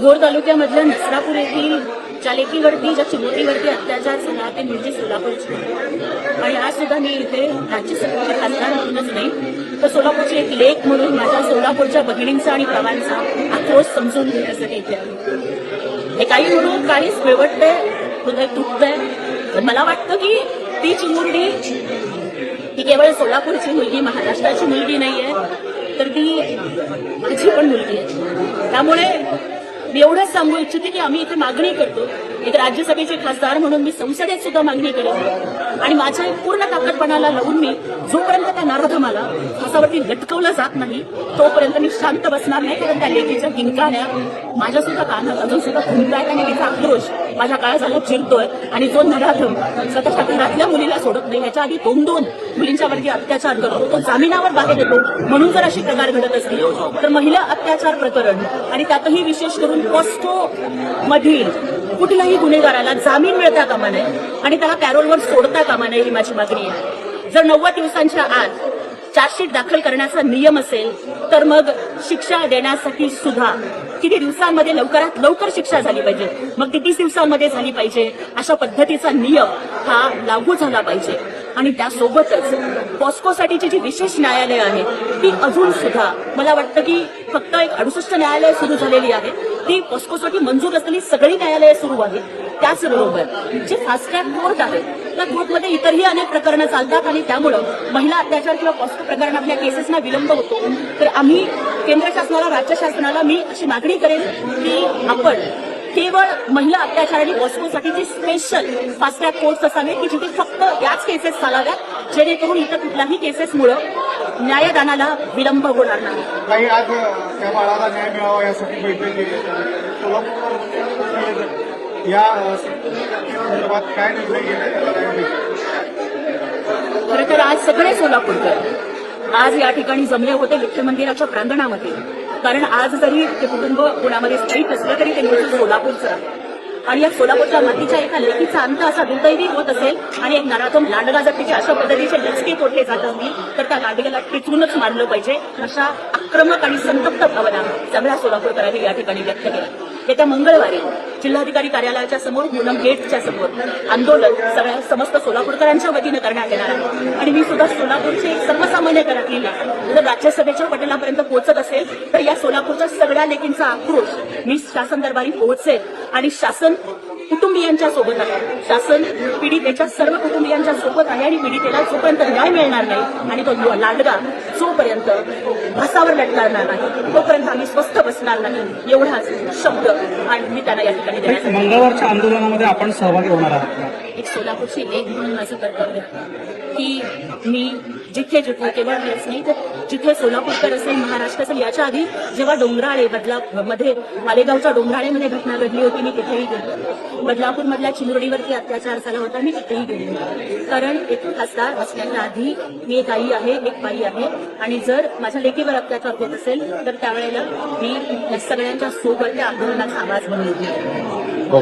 भोर तालुक्यामधल्या नसरापूर येथील ज्या लेकीवरती ज्या चिमुरडीवरती अत्याचार झाला ते म्हणजे सोलापूरचे. आणि आज सुद्धा मी इथे राज्यसभेचे खासदार म्हणूनच नाही तर सोलापूरची एक लेक म्हणून माझ्या सोलापूरच्या भगिनींचा आणि प्रवांचा आक्रोश समजून घेण्यासाठी इथे आहे. हे काही म्हणून काहीच पिळवटतंय, हृदय तुटतंय. तर मला वाटतं की ती चिमुरडी ही केवळ सोलापूरची मुलगी, महाराष्ट्राची मुलगी नाहीये, तर ती माझी पण मुलगी आहे. त्यामुळे मी एवढंच सांगू इच्छिते की आम्ही इथे मागणी करतो, एक राज्यसभेचे खासदार म्हणून मी संसदेत सुद्धा मागणी करेन आणि माझ्या पूर्ण ताकदपणाला लावून मी जोपर्यंत त्या नराधमाला फासावरती लटकवलं जात नाही तोपर्यंत मी शांत बसणार नाही. कारण त्या लेकीच्या किंकाळ्या माझ्या सुद्धा कानात अजून सुद्धा घुमतायत आणि तिचा आक्रोश माझ्या काळाला चिरतोय. आणि जो नराधम स्वतःच्या घरातल्या मुलीला सोडत नाही, ह्याच्या आधी दोन मुलींच्यावरती अत्याचार करतो, तो जामिनावर बाहेर येतो. म्हणून जर अशी प्रकार घडत असतील तर महिला अत्याचार प्रकरण आणि त्यातही विशेष करून पॉस्को मधील कुठल्याही गुन्हेगाराला जामीन मिळता कामा नये आणि त्याला पॅरोलवर सोडता कामा नये, ही माझी मागणी आहे. जर 90 दिवसांच्या आत चार्जशीट दाखल करण्याचा नियम असेल तर मग शिक्षा देण्यासाठी सुद्धा किती दिवसांमध्ये लवकरात लवकर शिक्षा झाली पाहिजे, मग ती 30 दिवसांमध्ये झाली पाहिजे. अशा पद्धतीचा नियम हा लागू झाला पाहिजे. आणि त्यासोबतच पॉस्कोसाठीची जी विशेष न्यायालय आहे ती अजून सुद्धा मला वाटतं की फक्त एक 68 न्यायालय सुरू झालेली आहे, ती पॉस्कोसाठी मंजूर असलेली सगळी न्यायालये सुरू आहेत. त्याचबरोबर जे फास्ट ट्रॅक कोर्ट आहे त्या कोर्टमध्ये इतरही अनेक प्रकरणं चालतात आणि त्यामुळं महिला अत्याचार किंवा पॉस्को प्रकरणातल्या केसेसना विलंब होतो. तर आम्ही केंद्र शासनाला, राज्य शासनाला मी अशी मागणी करेन की आपण केवळ महिला अत्याचार आणि पॉस्कोसाठीची स्पेशल फास्ट ट्रॅक कोर्ट्स असावे की जिथे फक्त याच केसेस चालाव्यात, जेणेकरून इतर कुठल्याही केसेसमुळे न्यायदानाला विलंब होणार नाही. काही आज त्या बाळाला न्याय मिळावा यासाठी बैठक या संदर्भात काय निर्णय घेण्यात? खरं तर आज सगळे सोलापूरकर आज या ठिकाणी जमले होते विठ्ठल मंदिराच्या प्रांगणामध्ये. कारण आज जरी ते कुटुंब पुण्यामध्ये स्थायिक असलं तरी ते मूळचं सोलापूरचं. आणि या सोलापूरच्या मातीच्या एका लेकीचा अंत असा दुर्दैवी होत असेल आणि एक नराधम लांडगा जर तिच्या अशा पद्धतीचे लचके तोडले जात असतील तर त्या लांडग्याला टिचूनच मारलं पाहिजे, अशा आक्रमक आणि संतप्त भावना सगळ्या सोलापूरकरांनी या ठिकाणी व्यक्त केल्या. येत्या मंगळवारी जिल्हाधिकारी कार्यालयाच्या समोर पूनम गेटच्या समोर आंदोलन सगळ्या समस्त सोलापूरकरांच्या वतीनं करण्यात येणार आहे. आणि मी सुद्धा सोलापूरचे सर्वसामान्य घरातली जर राज्यसभेच्या पटलापर्यंत पोहोचत असेल तर या सोलापूरच्या सगळ्या लेकींचा आक्रोश मी शासन दरबारी पोहोचेल आणि शासन कुटुंबियांच्या सोबत आहे. शासन पीडितेच्या सर्व कुटुंबियांच्या सोबत आहे आणि पीडितेला जोपर्यंत न्याय मिळणार नाही आणि तो लांडगा जोपर्यंत फासावर लटकणार नाही तोपर्यंत आम्ही स्वस्थ बसणार नाही, एवढाच शब्द आणि मी त्यांना या ठिकाणी देण्यासाठी. मंगळवारच्या आंदोलनामध्ये आपण सहभागी होणार आहात. एक सोलापूरची लेक म्हणून माझं कर्तव्य की मी जिथे जिथे केवळ हेच नाही तर जिथे सोलापूरकर असेल, महाराष्ट्र असेल, याच्या आधी जेव्हा डोंगराळे बदलापूरमध्ये मालेगावच्या डोंगराळेमध्ये घटना घडली होती मी तिथेही गेलो. बदलापूरमधल्या चिमुरडीवरती अत्याचार झाला होता मी तिथेही गेले. कारण एक खासदार असण्याच्या आधी मी एक आई आहे, एक बाई आहे आणि जर माझ्या लेकीवर अत्याचार होत असेल तर त्यावेळेला मी सगळ्यांच्या सोबत त्या आंदोलनाचा आवाज बनवतो.